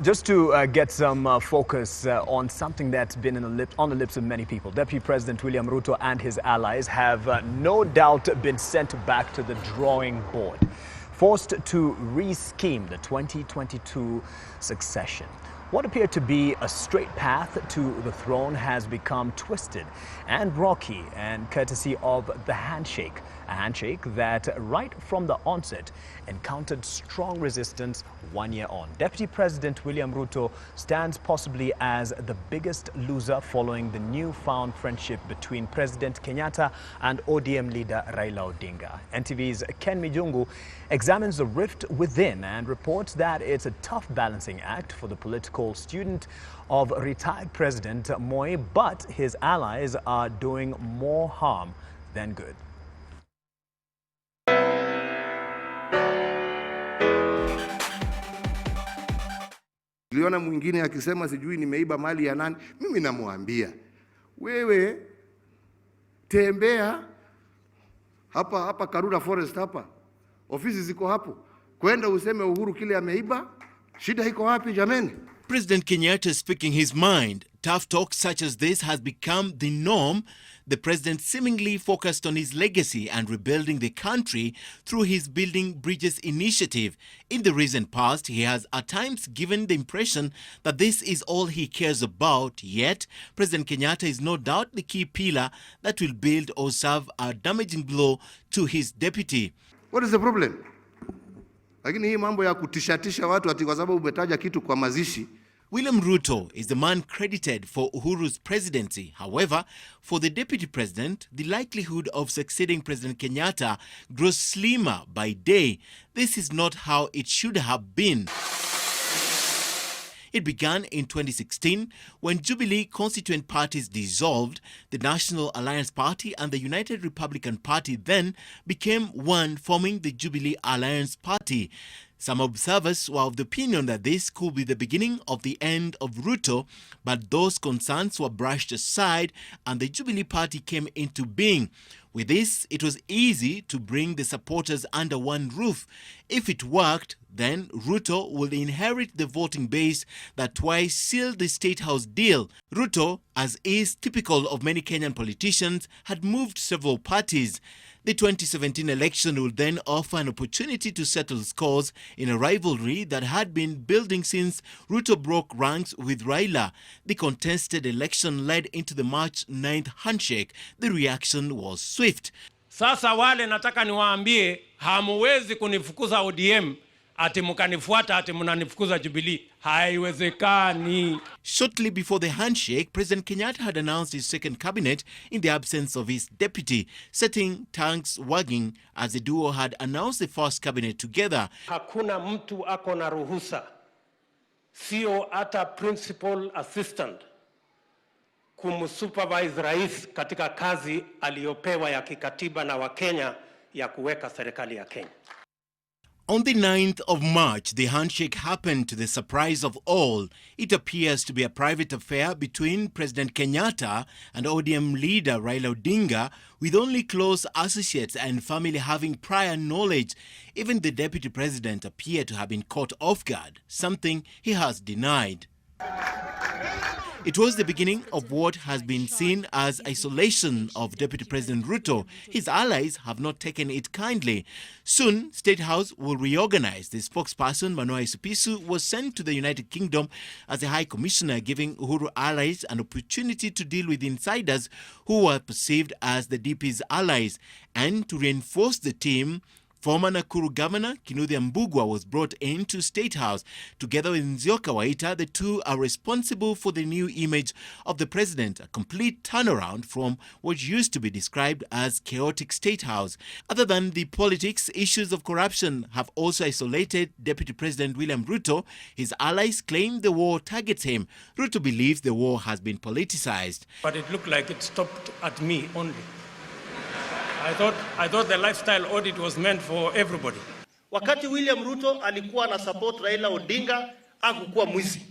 Just to get some focus on something that's been on the lips of many people. Deputy President William Ruto and his allies have no doubt been sent back to the drawing board, forced to re-scheme the 2022 succession. What appeared to be a straight path to the throne has become twisted and rocky, and courtesy of the handshake. A handshake that right from the onset encountered strong resistance 1 year on. Deputy President William Ruto stands possibly as the biggest loser following the newfound friendship between President Kenyatta and ODM leader Raila Odinga. NTV's Ken Mijungu examines the rift within and reports that it's a tough balancing act for the political student of retired President Moi, but his allies are doing more harm than good. Niliona mwingine akisema sijui nimeiba mali ya nani. Mimi namwambia, wewe tembea hapa Karura Forest hapa. Ofisi ziko hapo. Kwenda useme Uhuru kile ameiba. Shida iko wapi jameni? President Kenyatta speaking his mind. Tough talk such as this has become the norm. The president seemingly focused on his legacy and rebuilding the country through his Building Bridges initiative. In the recent past, he has at times given the impression that this is all he cares about. Yet, President Kenyatta is no doubt the key pillar that will build or serve a damaging blow to his deputy. What is the problem? Lakini hii mambo ya kutishatisha watu ati kwa sababu umetaja kitu kwa mazishi. William Ruto is the man credited for Uhuru's presidency. However, for the deputy president, the likelihood of succeeding President Kenyatta grows slimmer by day. This is not how it should have been. It began in 2016 when Jubilee constituent parties dissolved. The National Alliance Party and the United Republican Party then became one, forming the Jubilee Alliance Party. Some observers were of the opinion that this could be the beginning of the end of Ruto, but those concerns were brushed aside and the Jubilee Party came into being. With this, it was easy to bring the supporters under one roof. If it worked, then Ruto will inherit the voting base that twice sealed the State House deal. Ruto, as is typical of many Kenyan politicians, had moved several parties. The 2017 election will then offer an opportunity to settle scores in a rivalry that had been building since Ruto broke ranks with Raila. The contested election led into the March 9th handshake. The reaction was swift. Sasa wale nataka niwaambie, hamuwezi kunifukuza ODM ati mkanifuata ati mnanifukuza Jubilee. Haiwezekani. Shortly before the handshake, President Kenyatta had announced his second cabinet in the absence of his deputy, setting tongues wagging as the duo had announced the first cabinet together. Hakuna mtu ako na ruhusa, sio hata principal assistant, kumsupervise rais katika kazi aliyopewa ya kikatiba na Wakenya ya kuweka serikali ya Kenya. On the 9th of March, the handshake happened to the surprise of all. It appears to be a private affair between President Kenyatta and ODM leader Raila Odinga, with only close associates and family having prior knowledge. Even the deputy president appeared to have been caught off guard, something he has denied. It was the beginning of what has been seen as isolation of Deputy President Ruto. His allies have not taken it kindly. Soon, State House will reorganize. The spokesperson, Manoa Isupisu, was sent to the United Kingdom as a High Commissioner, giving Uhuru allies an opportunity to deal with insiders who were perceived as the DP's allies. And to reinforce the team, former Nakuru Governor Kinuthia Mbugua was brought into State House. Together with Nzioka Waita, the two are responsible for the new image of the president, a complete turnaround from what used to be described as chaotic State House. Other than the politics, issues of corruption have also isolated Deputy President William Ruto. His allies claim the war targets him. Ruto believes the war has been politicized. But it looked like it stopped at me only. I thought the lifestyle audit was meant for everybody. Wakati William Ruto alikuwa na support Raila Odinga, hakukuwa mwizi.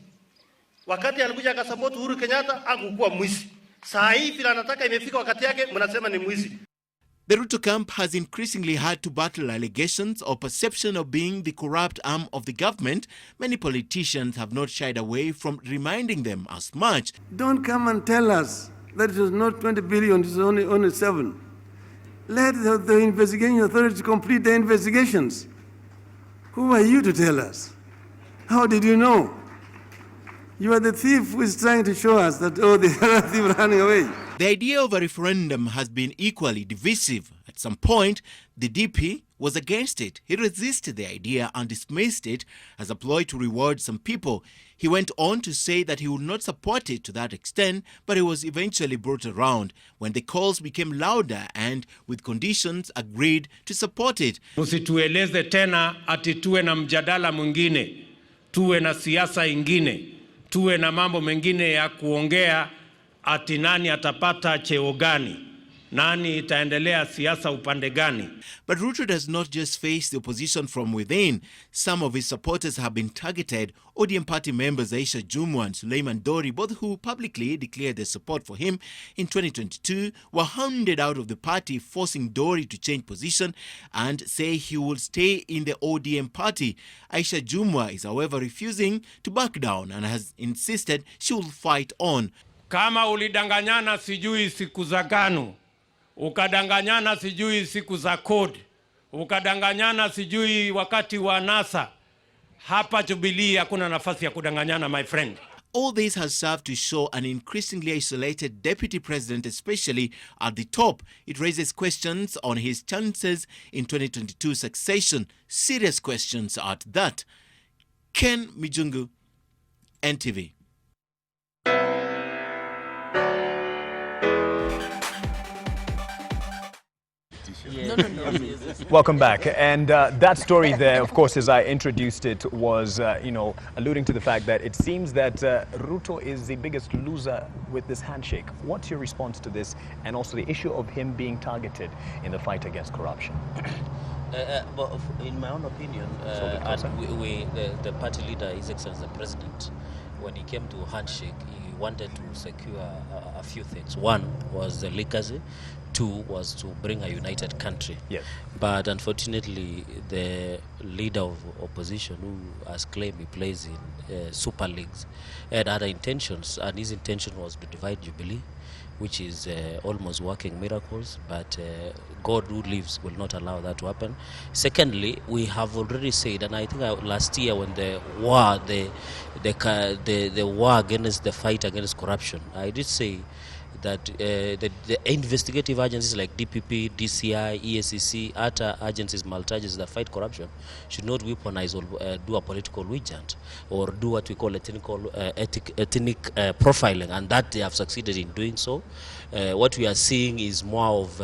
Wakati alikuja akasupport Uhuru Kenyatta, hakukuwa mwizi. Saa hii bila anataka imefika wakati yake mnasema ni mwizi. The Ruto camp has increasingly had to battle allegations of perception of being the corrupt arm of the government. Many politicians have not shied away from reminding them as much. Don't come and tell us that it was not 20 billion, it was only 7. Let the investigation authorities complete the investigations. Who are you to tell us? How did you know? You are the thief who is trying to show us that, oh, the other thief running away. The idea of a referendum has been equally divisive. At some point, the DP was against it. He resisted the idea and dismissed it as a ploy to reward some people. He went on to say that he would not support it to that extent, but it was eventually brought around when the calls became louder and, with conditions, agreed to support it. Msitueleze tena ati tuwe na mjadala mwingine, tuwe na siasa ingine, tuwe na mambo mengine ya kuongea ati nani atapata cheo gani, nani itaendelea siasa upande gani. But Ruto does not just face the opposition from within. Some of his supporters have been targeted. ODM party members Aisha Jumwa and Suleiman Dori, both who publicly declared their support for him in 2022, were hounded out of the party, forcing Dori to change position and say he will stay in the ODM party. Aisha Jumwa is, however, refusing to back down and has insisted she will fight on. Kama ulidanganyana sijui siku za KANU, ukadanganyana sijui siku za CORD, ukadanganyana sijui wakati wa NASA, hapa Jubilee hakuna nafasi ya kudanganyana, my friend. All this has served to show an increasingly isolated deputy president, especially at the top. It raises questions on his chances in 2022 succession. Serious questions at that. Ken Mijungu, NTV. Welcome back. And that story there, of course, as I introduced it, was, alluding to the fact that it seems that Ruto is the biggest loser with this handshake. What's your response to this, and also the issue of him being targeted in the fight against corruption? Well, in my own opinion, the party leader, His Excellency the President, when he came to Handshake, he wanted to secure a few things. One was the legacy. Two was to bring a united country. Yes. But unfortunately, the leader of opposition, who has claimed he plays in super leagues, had other intentions, and his intention was to divide Jubilee, which is almost working miracles, but God who lives will not allow that to happen. Secondly, we have already said, and I think last year when the war, the war against the fight against corruption, I did say that the investigative agencies like DPP, DCI, EACC, other agencies, multi-agencies that fight corruption should not weaponize or do a political witch hunt or do what we call ethnic profiling, and that they have succeeded in doing so. What we are seeing is more of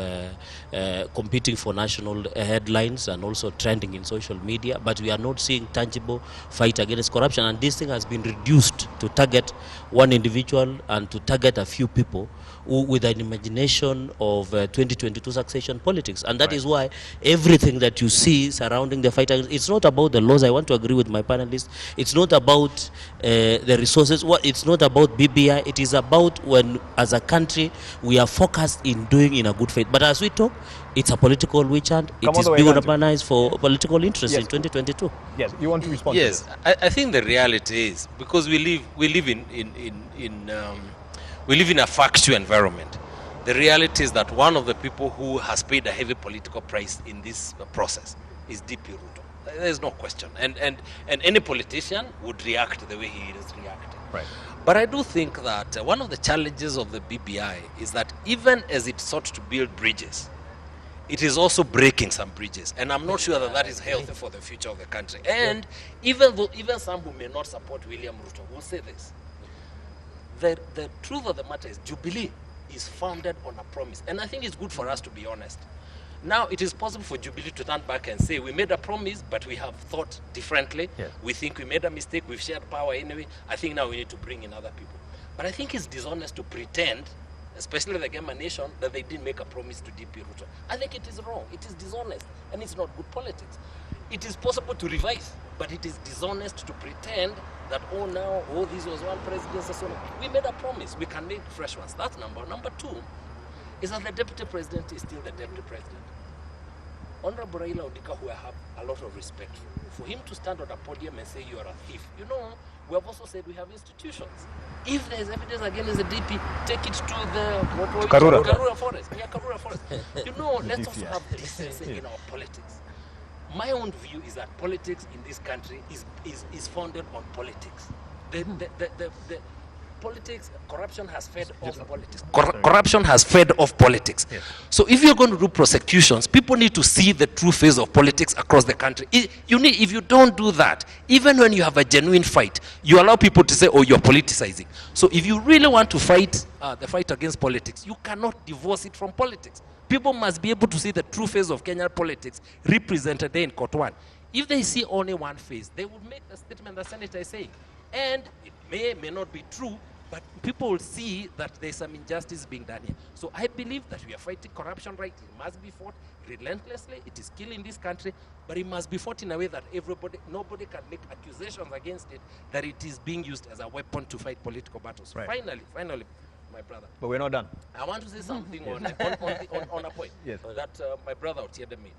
competing for national headlines and also trending in social media, but we are not seeing tangible fight against corruption, and this thing has been reduced to target one individual and to target a few people with an imagination of 2022 succession politics. And that is why everything that you see surrounding the fight, it's not about the laws. I want to agree with my panelists. It's not about the resources. It's not about BBI. It is about when, as a country, we are focused in doing in a good faith. But as we talk, it's a political witch hunt. It is being urbanized for political interest in 2022. Yes, you want to respond to this? Yes, I think the reality is, because we live in a factual environment. The reality is that one of the people who has paid a heavy political price in this process is DP Ruto. There is no question. And any politician would react the way he is reacting. Right. But I do think that one of the challenges of the BBI is that even as it sought to build bridges, it is also breaking some bridges. And I'm not sure that that is healthy for the future of the country. And even some who may not support William Ruto will say this. The truth of the matter is Jubilee is founded on a promise. And I think it's good for us to be honest. Now, it is possible for Jubilee to turn back and say, we made a promise, but we have thought differently. Yes. We think we made a mistake. We've shared power anyway. I think now we need to bring in other people. But I think it's dishonest to pretend, especially the Gema Nation, that they didn't make a promise to DP Ruto. I think it is wrong. It is dishonest. And it's not good politics. It is possible to revise, but it is dishonest to pretend that, this was one presidency. So we made a promise. We can make fresh ones. That's number two. is that the deputy president is still the deputy president. Honorable Raila Odinga, who I have a lot of respect for him to stand on a podium and say you are a thief. You know, we have also said we have institutions. If there is evidence against the DP, take it to the Karura Forest. Yeah, Karura Forest. You know, let's also have the decency in our politics. My own view is that politics in this country is founded on politics. The politics, corruption has fed off politics. Corruption has fed off politics. Yes. So if you're going to do prosecutions, people need to see the true face of politics across the country. If you don't do that, even when you have a genuine fight, you allow people to say, oh, you're politicizing. So if you really want to fight the fight against politics, you cannot divorce it from politics. People must be able to see the true face of Kenyan politics represented there in Court 1. If they see only one face, they would make the statement the senator is saying. And it may not be true, but people will see that there's some injustice being done here. So I believe that we are fighting corruption right. It must be fought relentlessly. It is killing this country, but it must be fought in a way that nobody can make accusations against it, that it is being used as a weapon to fight political battles. Right. Finally, my brother. But we're not done. I want to say something on a point that my brother Otiende made.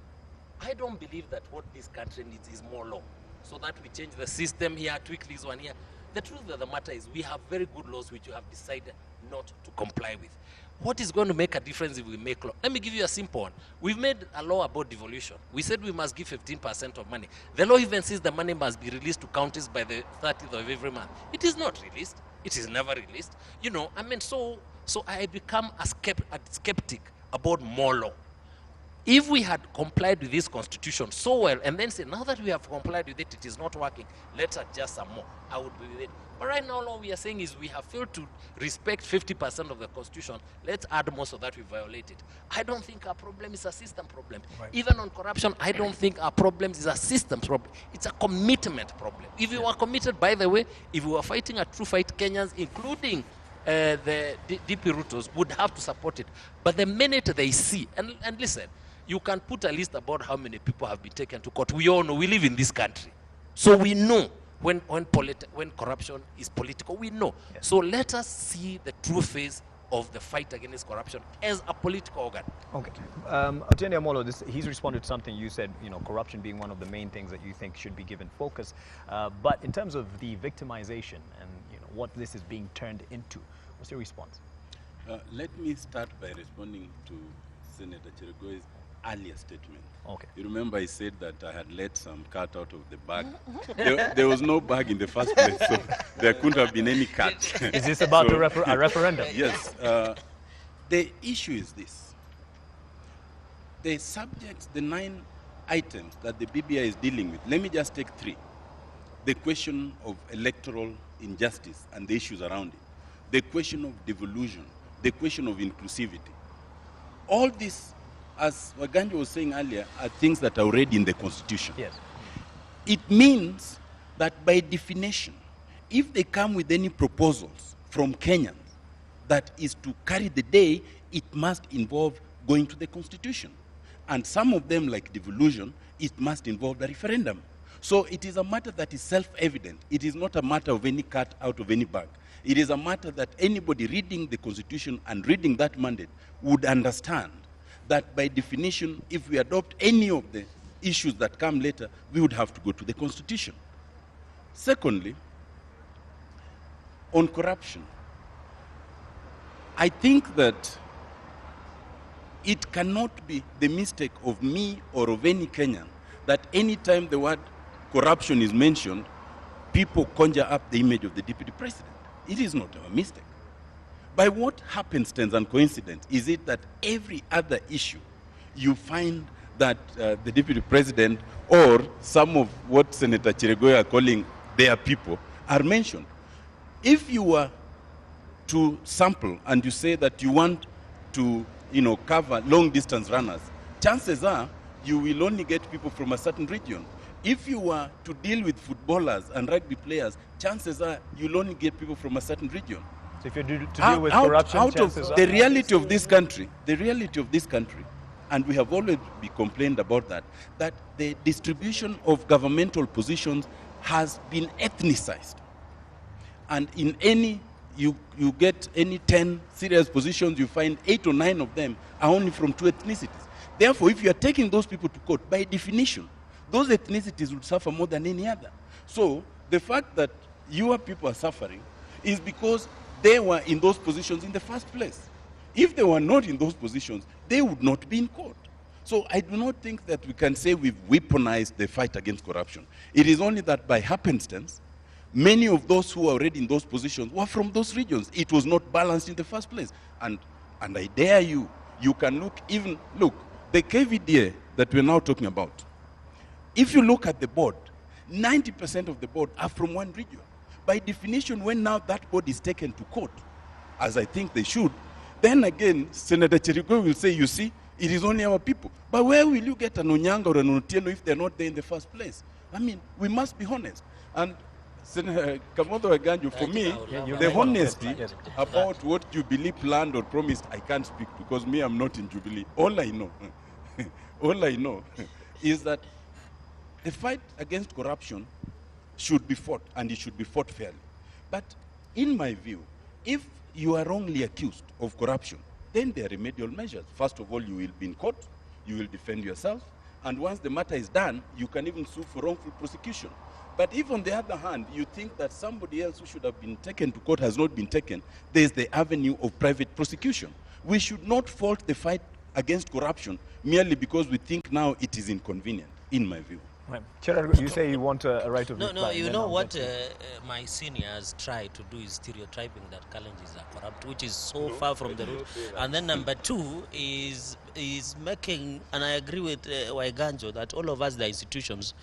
I don't believe that what this country needs is more law, so that we change the system here, tweak this one here. The truth of the matter is we have very good laws which you have decided not to comply with. What is going to make a difference if we make law? Let me give you a simple one. We've made a law about devolution. We said we must give 15% of money. The law even says the money must be released to counties by the 30th of every month. It is not released. It is never released. You know, I mean, so I become a skeptic about more law. If we had complied with this constitution so well, and then say, now that we have complied with it, it is not working, let's adjust some more, I would be with it. But right now, all we are saying is we have failed to respect 50% of the constitution. Let's add more so that we violate it. I don't think our problem is a system problem. Right. Even on corruption, I don't think our problem is a system problem. It's a commitment problem. If we were committed, by the way, if we were fighting a true fight, Kenyans, including the DP Rutos, would have to support it. But the minute they see, and listen, you can put a list about how many people have been taken to court. We all know, we live in this country. So we know when corruption is political, we know. Yes. So let us see the true face of the fight against corruption as a political organ. Okay. Otiende Amolo, he's responded to something you said, you know, corruption being one of the main things that you think should be given focus. But in terms of the victimization and, you know, what this is being turned into, what's your response? Let me start by responding to Senator Cheregoi's earlier statement. Okay. You remember I said that I had let some cat out of the bag. There was no bag in the first place, so there couldn't have been any cat. Is this about a referendum? Yes. The issue is this. The subjects, the 9 items that the BBI is dealing with, let me just take 3. The question of electoral injustice and the issues around it. The question of devolution. The question of inclusivity. All this, as Waganjo was saying earlier, are things that are already in the Constitution. Yes. It means that by definition, if they come with any proposals from Kenyans that is to carry the day, it must involve going to the Constitution. And some of them, like devolution, it must involve the referendum. So it is a matter that is self-evident. It is not a matter of any cat out of any bag. It is a matter that anybody reading the Constitution and reading that mandate would understand that by definition, if we adopt any of the issues that come later, we would have to go to the Constitution. Secondly, on corruption, I think that it cannot be the mistake of me or of any Kenyan that any time the word corruption is mentioned, people conjure up the image of the deputy president. It is not our mistake. By what happenstance and coincidence is it that every other issue you find that the deputy president or some of what Senator Cheregoi are calling their people are mentioned? If you were to sample and you say that you want to, cover long distance runners, chances are you will only get people from a certain region. If you were to deal with footballers and rugby players, chances are you'll only get people from a certain region. So if you're to deal with corruption, out of the reality of this country, and we have always been complained about that the distribution of governmental positions has been ethnicized. And in any you get any 10 serious positions, you find 8 or 9 of them are only from 2 ethnicities. Therefore, if you are taking those people to court, by definition, those ethnicities would suffer more than any other. So the fact that your people are suffering is because they were in those positions in the first place. If they were not in those positions, they would not be in court. So I do not think that we can say we've weaponized the fight against corruption. It is only that by happenstance, many of those who are already in those positions were from those regions. It was not balanced in the first place. And I dare you, you can look, the KVDA that we're now talking about, if you look at the board, 90% of the board are from one region. By definition, when now that board is taken to court, as I think they should, then again, Senator Cherigo will say, you see, it is only our people. But where will you get an Onyanga or an Otieno if they're not there in the first place? I mean, we must be honest. And Senator Kamoto Aganjo, for me, the honesty about what Jubilee planned or promised, I can't speak because me, I'm not in Jubilee. All I know is that the fight against corruption should be fought, and it should be fought fairly. But in my view, if you are wrongly accused of corruption, then there are remedial measures. First of all, you will be in court, you will defend yourself, and once the matter is done, you can even sue for wrongful prosecution. But if on the other hand, you think that somebody else who should have been taken to court has not been taken, there is the avenue of private prosecution. We should not fault the fight against corruption merely because we think now it is inconvenient, in my view. Right. Chera, you say you want a right of reply. No, you know what my seniors try to do is stereotyping that Kalenjins are corrupt, which is so far from the root. And then number two is making, and I agree with Waiganjo, that all of us, the institutions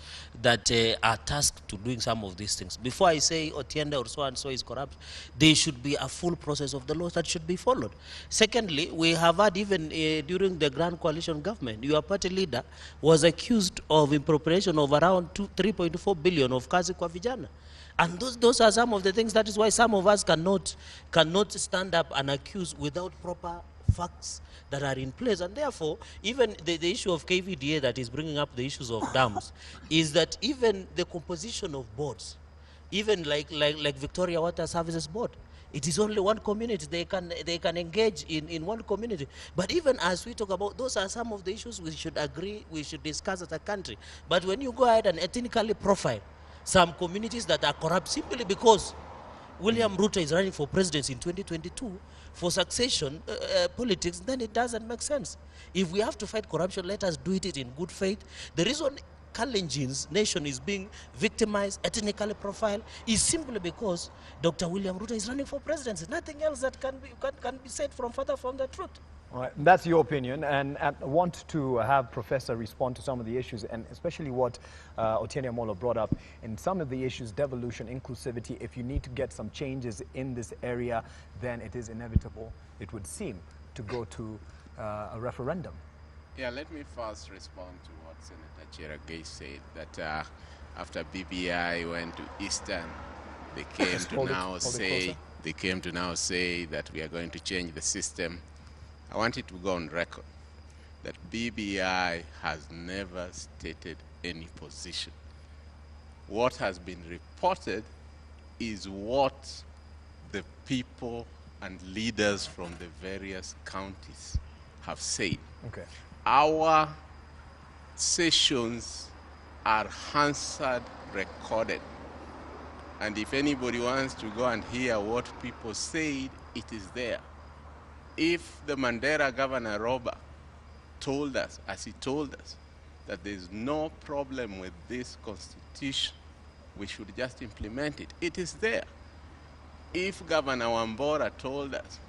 that are tasked to doing some of these things. Before I say Otiende or so and so is corrupt, there should be a full process of the laws that should be followed. Secondly, we have had even during the Grand Coalition government, your party leader was accused of impropriation of around 3.4 billion of kazi kwa vijana. And those are some of the things. That is why some of us cannot stand up and accuse without proper facts that are in place. And therefore, even the issue of KVDA that is bringing up the issues of dams is that even the composition of boards, even like Victoria Water Services Board, it is only one community. They can engage in one community. But even as we talk about, those are some of the issues we should agree, we should discuss as a country. But when you go ahead and ethnically profile some communities that are corrupt simply because William Ruto is running for presidency in 2022 for succession politics, then it doesn't make sense. If we have to fight corruption, let us do it in good faith. The reason Kalenjin's nation is being victimized, ethnically profiled, is simply because Dr. William Ruto is running for presidency. Nothing else that can be said further from the truth. All right, that's your opinion, and I want to have Professor respond to some of the issues, and especially what Otiende Amolo brought up in some of the issues, devolution, inclusivity. If you need to get some changes in this area, then it is inevitable, it would seem, to go to a referendum. Yeah, let me first respond to what Senator Cheragay said, that after BBI went to Eastern, they came to now say that we are going to change the system. I want it to go on record that BBI has never stated any position. What has been reported is what the people and leaders from the various counties have said. Okay. Our sessions are Hansard recorded. And if anybody wants to go and hear what people said, it is there. If the Mandera Governor Roba told us, as he told us, that there's no problem with this constitution, we should just implement it, it is there. If Governor Wambora told us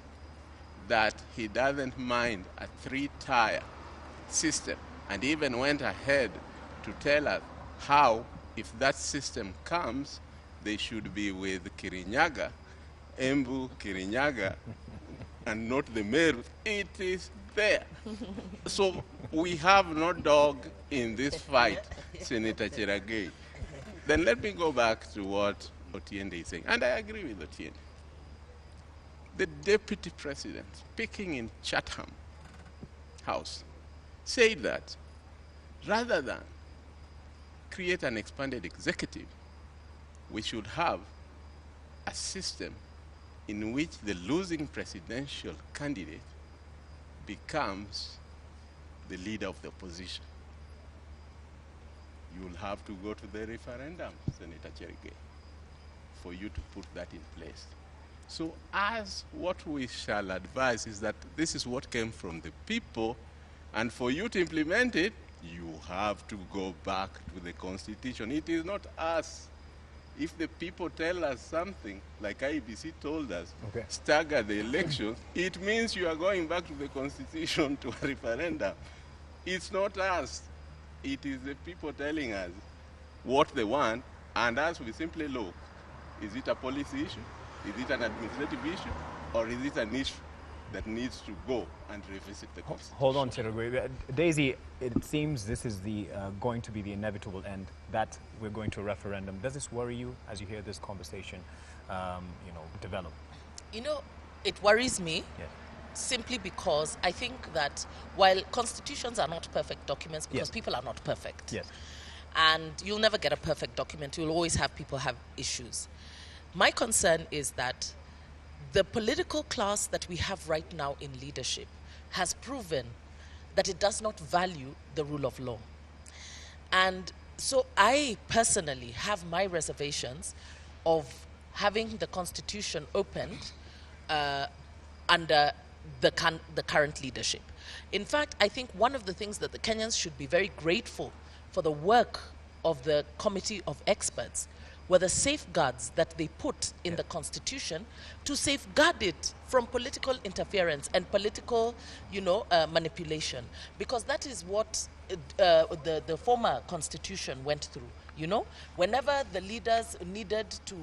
that he doesn't mind a 3-tier system, and even went ahead to tell us how, if that system comes, they should be with Kirinyaga, Embu, Kirinyaga, and not the Meru, it is there. So we have no dog in this fight, Senator Cheragay. Then let me go back to what Otiende is saying, and I agree with Otiende. The deputy president, speaking in Chatham House, said that rather than create an expanded executive, we should have a system in which the losing presidential candidate becomes the leader of the opposition. You will have to go to the referendum, Senator Cherigay, for you to put that in place. So as what we shall advise is that this is what came from the people, and for you to implement it, you have to go back to the Constitution. It is not us. If the people tell us something, like IBC told us, stagger the elections, it means you are going back to the Constitution to a referendum. It's not us. It is the people telling us what they want, and us we simply look. Is it a policy issue? Is it an administrative issue? Or is it an issue that needs to go and revisit the Constitution? Hold on, Cherigay. Daisy, it seems this is going to be the inevitable end, that we're going to a referendum. Does this worry you as you hear this conversation develop? It worries me. Yes. Simply because I think that while constitutions are not perfect documents, because people are not perfect, and you'll never get a perfect document, you'll always have people have issues. My concern is that the political class that we have right now in leadership has proven that it does not value the rule of law. And so I personally have my reservations of having the Constitution opened under the current leadership. In fact, I think one of the things that the Kenyans should be very grateful for the work of the committee of experts were the safeguards that they put in the Constitution to safeguard it from political interference and political, manipulation. Because that is what the former Constitution went through. Whenever the leaders needed to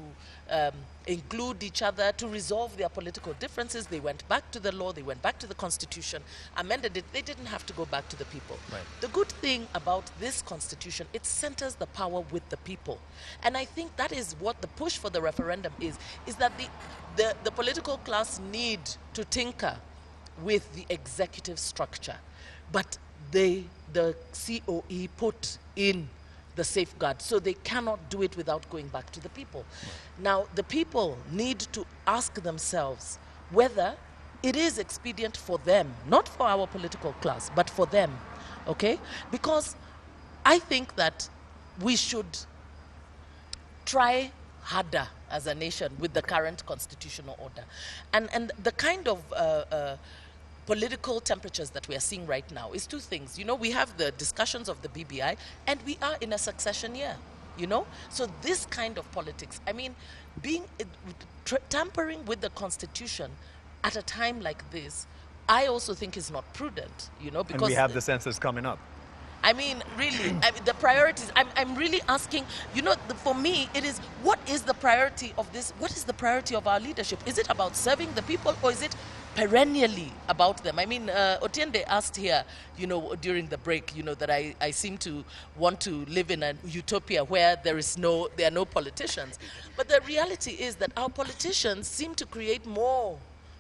include each other to resolve their political differences, they went back to the law, they went back to the Constitution, amended it. They didn't have to go back to the people. Right. The good thing about this Constitution, it centers the power with the people. And I think that is what the push for the referendum is that the political class need to tinker with the executive structure. But the COE put in the safeguard, so they cannot do it without going back to the people. Now, the people need to ask themselves whether it is expedient for them, not for our political class, but for them, okay? Because I think that we should try harder as a nation with the current constitutional order. And the kind of political temperatures that we are seeing right now is two things. We have the discussions of the BBI, and we are in a succession year, So this kind of politics, tampering with the Constitution at a time like this, I also think is not prudent, because... And we have the census coming up. Really, the priorities, I'm really asking, for me, it is, what is the priority of this? What is the priority of our leadership? Is it about serving the people, or is it perennially about them? Otiende asked here, during the break, that I seem to want to live in a utopia where there are no politicians. But the reality is that our politicians seem to create more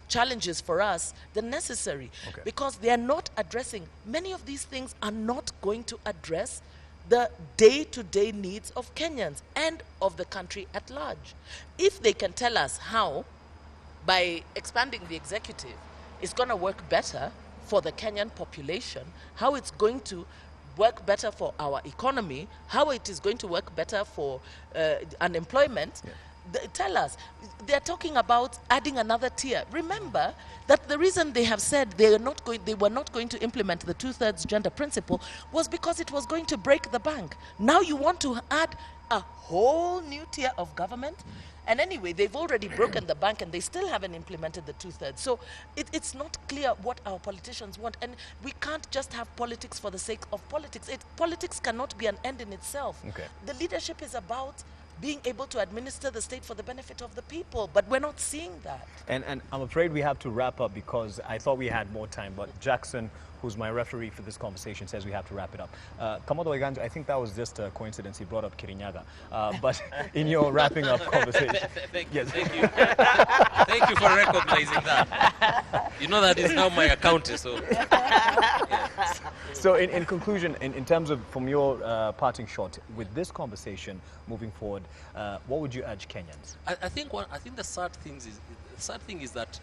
challenges for us than necessary, because they are not addressing, many of these things are not going to address the day-to-day needs of Kenyans and of the country at large. If they can tell us how, by expanding the executive, it's going to work better for the Kenyan population, how it's going to work better for our economy, how it is going to work better for unemployment, tell us. They're talking about adding another tier. Remember that the reason they have said they were not going to implement the 2/3 gender principle was because it was going to break the bank. Now you want to add a whole new tier of government? And anyway, they've already broken the bank and they still haven't implemented the 2/3. So it's not clear what our politicians want. And we can't just have politics for the sake of politics. Politics cannot be an end in itself. The leadership is about being able to administer the state for the benefit of the people, but we're not seeing that. And I'm afraid we have to wrap up, because I thought we had more time, but Jackson who's my referee for this conversation, says we have to wrap it up. Kamodo Iganjo, I think that was just a coincidence. He brought up Kirinyaga. But in your wrapping up conversation... Thank you. Thank you for recognizing that. You know that is now my account, so... Yeah. So in conclusion, in terms of, from your parting shot, with this conversation moving forward, what would you urge Kenyans? I think the sad thing is that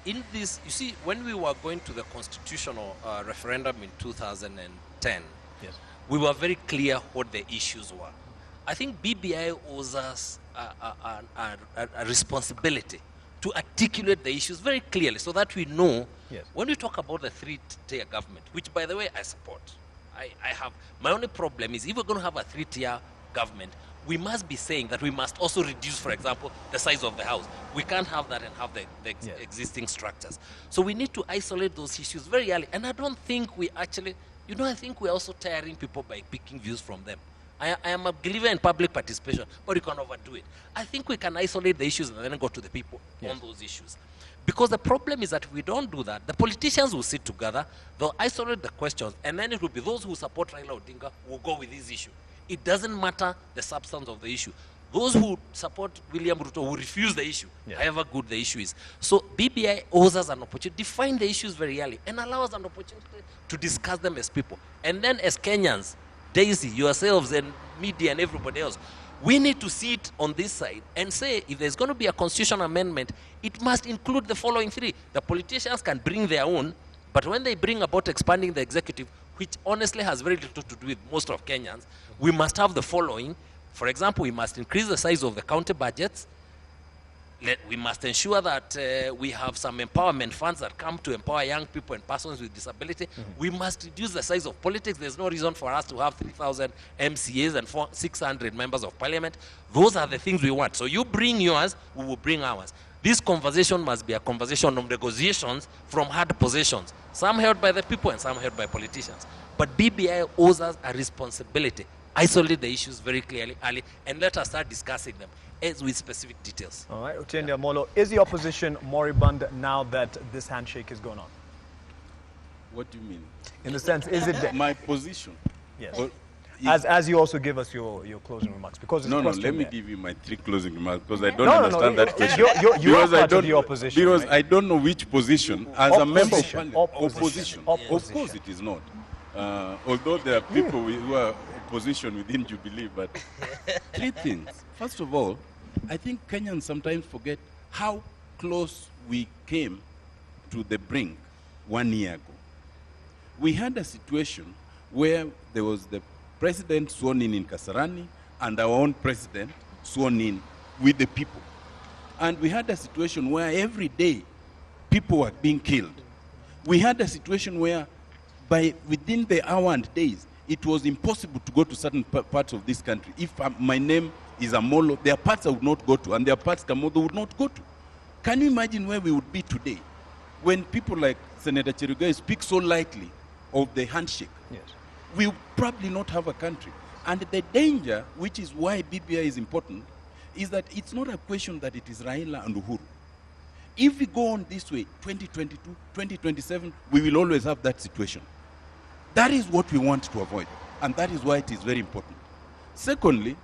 in this, you see, when we were going to the constitutional referendum in 2010, yes, we were very clear what the issues were. I think BBI owes us a responsibility to articulate the issues very clearly so that we know, yes, when we talk about the three-tier government, which, by the way, I support. I have, my only problem is if we're going to have a three-tier government, we must be saying that we must also reduce, for example, the size of the house. We can't have that and have the yes, existing structures. So we need to isolate those issues very early. And I don't think we actually, you know, I think we're also tiring people by picking views from them. I am a believer in public participation, but you can overdo it. I think we can isolate the issues and then go to the people, yes, on those issues. Because the problem is that if we don't do that, the politicians will sit together, they'll isolate the questions, and then it will be those who support Raila Odinga who will go with this issue. It doesn't matter the substance of the issue. Those who support William Ruto will refuse the issue, yeah, however good the issue is. So BBI owes us an opportunity to define the issues very early and allow us an opportunity to discuss them as people. And then as Kenyans, Daisy, yourselves and media and everybody else, we need to see it on this side and say if there's going to be a constitutional amendment, it must include the following three. The politicians can bring their own, but when they bring about expanding the executive, which honestly has very little to do with most of Kenyans, we must have the following. For example, we must increase the size of the county budgets. We must ensure that we have some empowerment funds that come to empower young people and persons with disability. We must reduce the size of politics. There's no reason for us to have 3,000 MCAs and 600 members of parliament. Those are the things we want. So you bring yours, we will bring ours. This conversation must be a conversation of negotiations from hard positions, some held by the people and some held by politicians. But BBI owes us a responsibility. Isolate the issues very clearly, early, and let us start discussing them as with specific details. All right, Otiende Amolo, is the opposition moribund now that this handshake is going on? What do you mean? In the sense, is it... My position? Yes. Or, as you also give us your closing remarks, because it's let me give you my three closing remarks, because I don't understand that question. You are part of the opposition. Because right? I don't know which position, as a member of parliament. Opposition. Of course it is not. Although there are people who are opposition within Jubilee, but three things. First of all, I think Kenyans sometimes forget how close we came to the brink 1 year ago. We had a situation where there was the president sworn in Kasarani and our own president sworn in with the people. And we had a situation where every day people were being killed. We had a situation where within the hour and days, it was impossible to go to certain parts of this country. If my name is Amolo, there are parts I would not go to, and there are parts Kamodo would not go to. Can you imagine where we would be today when people like Senator Cherugai speak so lightly of the handshake? Yes. We would probably not have a country. And the danger, which is why BBI is important, is that it's not a question that it is Raila and Uhuru. If we go on this way, 2022, 2027, we will always have that situation. That is what we want to avoid, and that is why it is very important. Secondly,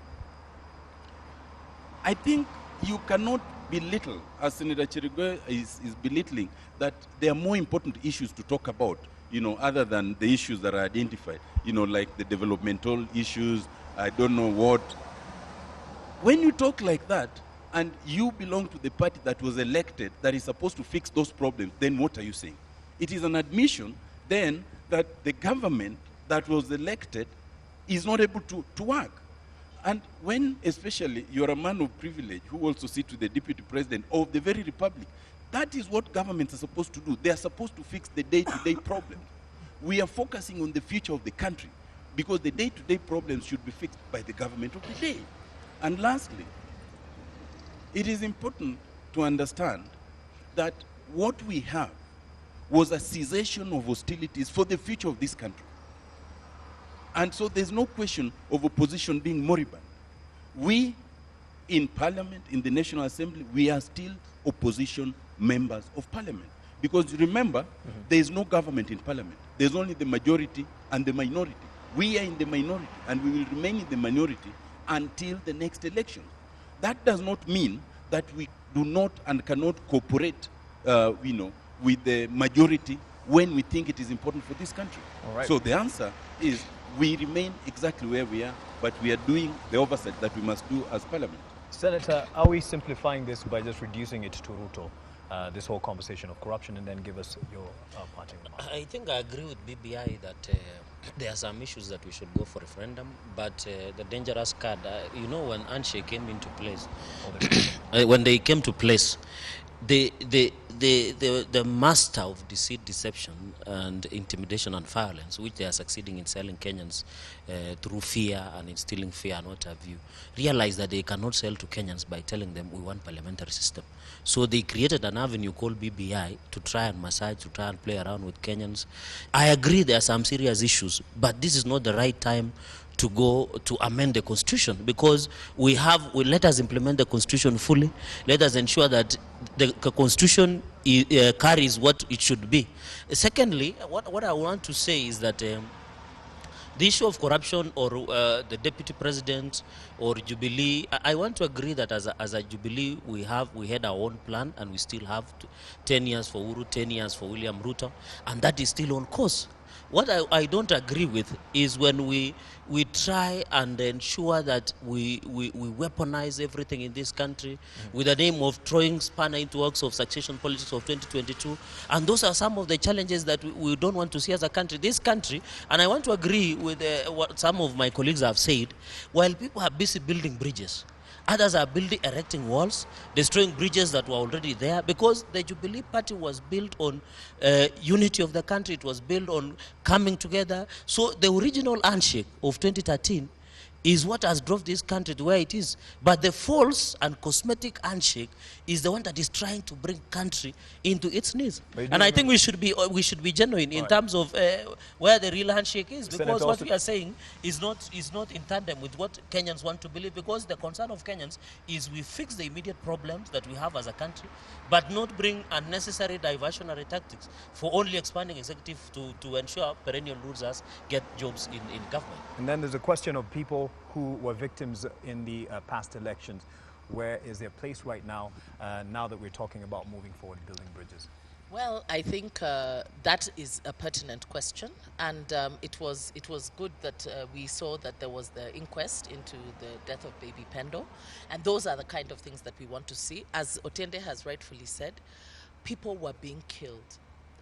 I think you cannot belittle, as Senator Cherugai is belittling, that there are more important issues to talk about, other than the issues that are identified, like the developmental issues, I don't know what. When you talk like that, and you belong to the party that was elected, that is supposed to fix those problems, then what are you saying? It is an admission, then, that the government that was elected is not able to work. And when, especially, you're a man of privilege who also sits with the deputy president of the very republic, that is what governments are supposed to do. They are supposed to fix the day-to-day problems. We are focusing on the future of the country because the day-to-day problems should be fixed by the government of the day. And lastly, it is important to understand that what we have was a cessation of hostilities for the future of this country. And so there's no question of opposition being moribund. We, in Parliament, in the National Assembly, we are still opposition members of Parliament Because remember, there is no government in parliament. There's only the majority and the minority. We are in the minority, and we will remain in the minority until the next election. That does not mean that we do not and cannot cooperate, with the majority when we think it is important for this country. All right. So the answer is we remain exactly where we are, but we are doing the oversight that we must do as parliament. Senator, are we simplifying this by just reducing it to Ruto, this whole conversation of corruption, and then give us your parting remarks? I think I agree with BBI that there are some issues that we should go for referendum, but the dangerous card, when Handshake came into place, when they came to place, the master of deceit, deception, and intimidation and violence, which they are succeeding in selling Kenyans through fear and instilling fear and what have you, realized that they cannot sell to Kenyans by telling them we want parliamentary system. So they created an avenue called BBI to try and massage, to try and play around with Kenyans. I agree there are some serious issues, but this is not the right time to go to amend the constitution, because let us implement the constitution fully. Let us ensure that the constitution carries what it should be. Secondly, what I want to say is that the issue of corruption or the deputy president or Jubilee, I want to agree that as a Jubilee we had our own plan, and we still have 10 years for Uhuru, 10 years for William Ruto, and that is still on course. What I don't agree with is when we try and ensure that we weaponize everything in this country with the name of throwing spanner into works of succession politics of 2022. And those are some of the challenges that we don't want to see as a country. This country, and I want to agree with what some of my colleagues have said, while people are busy building bridges, others are erecting walls, destroying bridges that were already there, because the Jubilee Party was built on unity of the country. It was built on coming together. So the original handshake of 2013 is what has drove this country to where it is. But the false and cosmetic handshake is the one that is trying to bring country into its knees. And I think we should be genuine in terms of where the real handshake is, because what we are saying is not in tandem with what Kenyans want to believe, because the concern of Kenyans is we fix the immediate problems that we have as a country, but not bring unnecessary diversionary tactics for only expanding executive to ensure perennial losers get jobs in government. And then there's a question of people who were victims in the past elections. Where is their place right now, now that we're talking about moving forward, building bridges? Well, I think that is a pertinent question, and it was good that we saw that there was the inquest into the death of baby Pendo, and those are the kind of things that we want to see. As Otiende has rightfully said, people were being killed,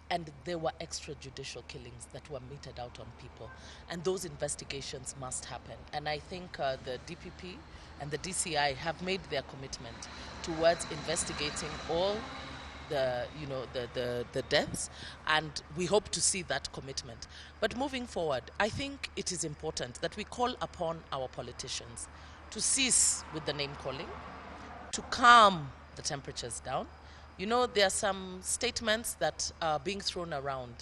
and there were extrajudicial killings that were meted out on people, and those investigations must happen. And I think the DPP and the DCI have made their commitment towards investigating all the deaths, and we hope to see that commitment. But moving forward, I think it is important that we call upon our politicians to cease with the name calling, to calm the temperatures down. There are some statements that are being thrown around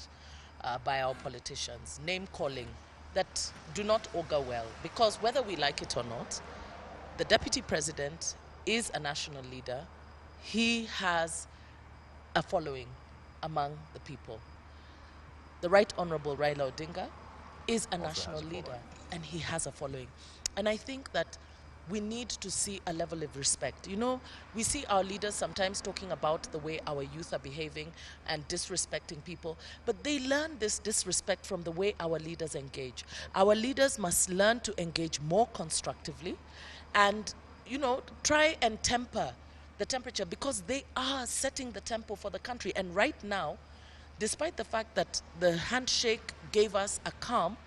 by our politicians, name calling, that do not augur well, because whether we like it or not, the deputy president is a national leader. He has a following among the people. The Right Honorable Raila Odinga is a national leader, and he has a following. And I think that we need to see a level of respect. We see our leaders sometimes talking about the way our youth are behaving and disrespecting people, but they learn this disrespect from the way our leaders engage. Our leaders must learn to engage more constructively and, try and temper the temperature, because they are setting the tempo for the country. And right now, despite the fact that the handshake gave us a calm,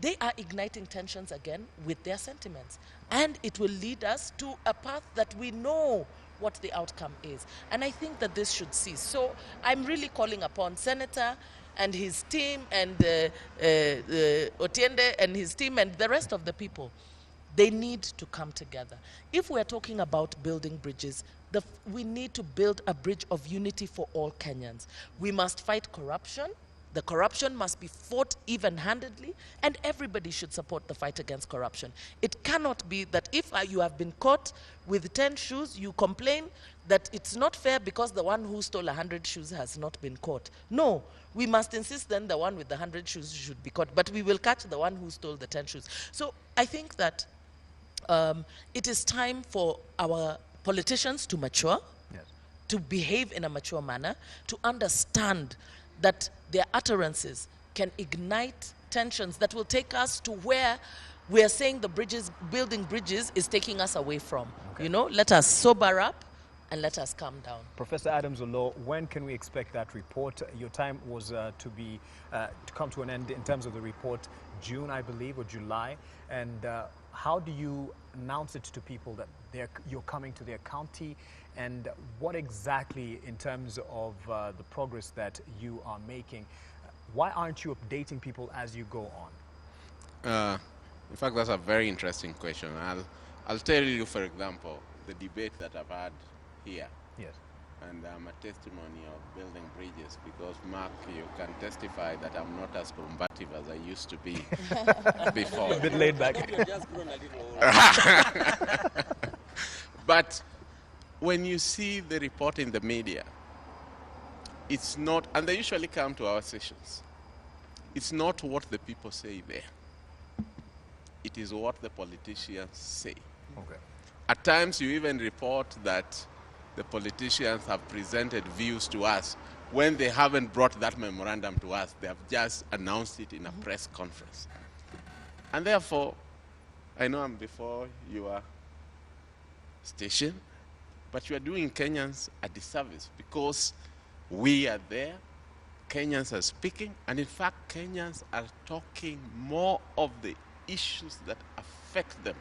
they are igniting tensions again with their sentiments. And it will lead us to a path that we know what the outcome is. And I think that this should cease. So I'm really calling upon Senator and his team and Otiende and his team and the rest of the people. They need to come together. If we're talking about building bridges, we need to build a bridge of unity for all Kenyans. We must fight corruption. The corruption must be fought even-handedly, and everybody should support the fight against corruption. It cannot be that if you have been caught with 10 shoes, you complain, that it's not fair because the one who stole 100 shoes has not been caught. No, we must insist then the one with the 100 shoes should be caught, but we will catch the one who stole the 10 shoes. So I think that it is time for our politicians to mature, Yes. to behave in a mature manner, to understand that their utterances can ignite tensions that will take us to where we are saying building bridges is taking us away from. Okay. You know, let us sober up and let us calm down. Professor Adams Olo, when can we expect that report? Your time was to come to an end in terms of the report, June, I believe, or July. And how do you announce it to people that you're coming to their county? And what exactly, in terms of the progress that you are making, why aren't you updating people as you go on? In fact, that's a very interesting question. I'll tell you, for example, the debate that I've had here. Yes. And I'm a testimony of building bridges because, Mark, you can testify that I'm not as combative as I used to be before. A bit laid back. You've just grown a little older. But when you see the report in the media, it's not, and they usually come to our sessions, it's not what the people say there. It is what the politicians say. Okay. At times you even report that the politicians have presented views to us when they haven't brought that memorandum to us. They have just announced it in a press conference. And therefore, I know I'm before your station, but you are doing Kenyans a disservice because we are there, Kenyans are speaking, and in fact, Kenyans are talking more of the issues that affect them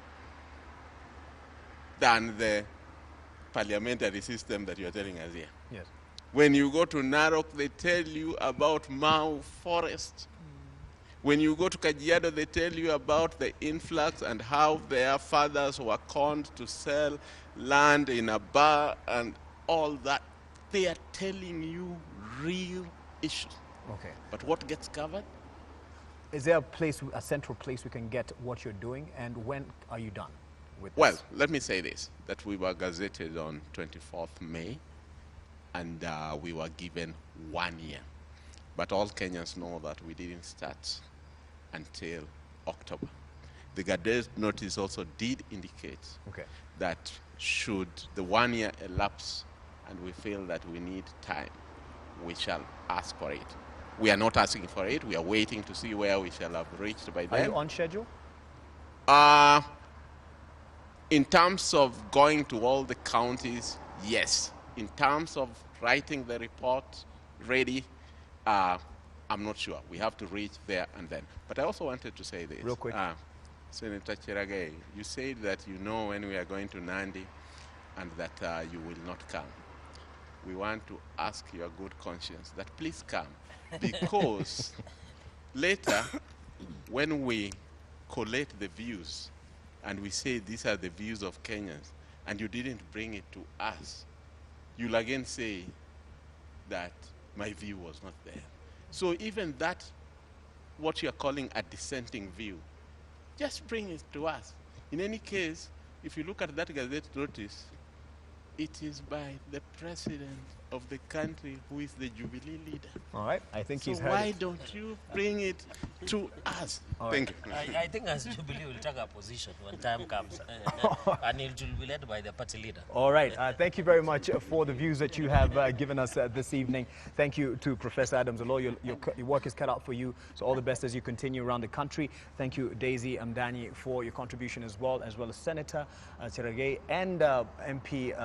than the parliamentary system that you are telling us here. Yes. When you go to Narok, they tell you about Mau Forest. When you go to Kajiado, they tell you about the influx and how their fathers were conned to sell land in a bar and all that. They are telling you real issues. Okay. But what gets covered? Is there a central place we can get what you're doing, and when are you done with Well, this? let me say this, that we were gazetted on 24th May, and we were given 1 year. But all Kenyans know that we didn't start until October. The Gazette notice also did indicate that should the 1 year elapse and we feel that we need time, we shall ask for it. We are not asking for it. We are waiting to see where we shall have reached by then. Are you on schedule? In terms of going to all the counties, yes. In terms of writing the report ready, I'm not sure. We have to reach there and then. But I also wanted to say this. Real quick. Senator Cherargei, you said that you know when we are going to Nandi and that you will not come. We want to ask your good conscience that please come, because later when we collate the views and we say these are the views of Kenyans and you didn't bring it to us, you'll again say that my view was not there. So even that, what you're calling a dissenting view, just bring it to us. In any case, if you look at that Gazette notice, it is by the president of the country who is the Jubilee leader. All right, I think he's So heard why it. don't you bring it to us? Thank you. I think as Jubilee will take a position when time comes, and it will be led by the party leader. All right, thank you very much for the views that you have given us this evening. Thank you to Professor Adams Olo. Your work is cut out for you, so all the best as you continue around the country. Thank you, Daisy Amdani, for your contribution as well as Senator Cherargei and MP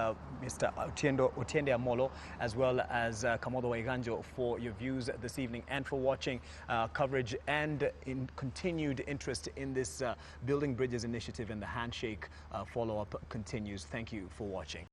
Mr. Otiende Amolo, as well as Kamodo Waiganjo, for your views this evening and for watching coverage and in continued interest in this Building Bridges initiative, and the Handshake follow-up continues. Thank you for watching.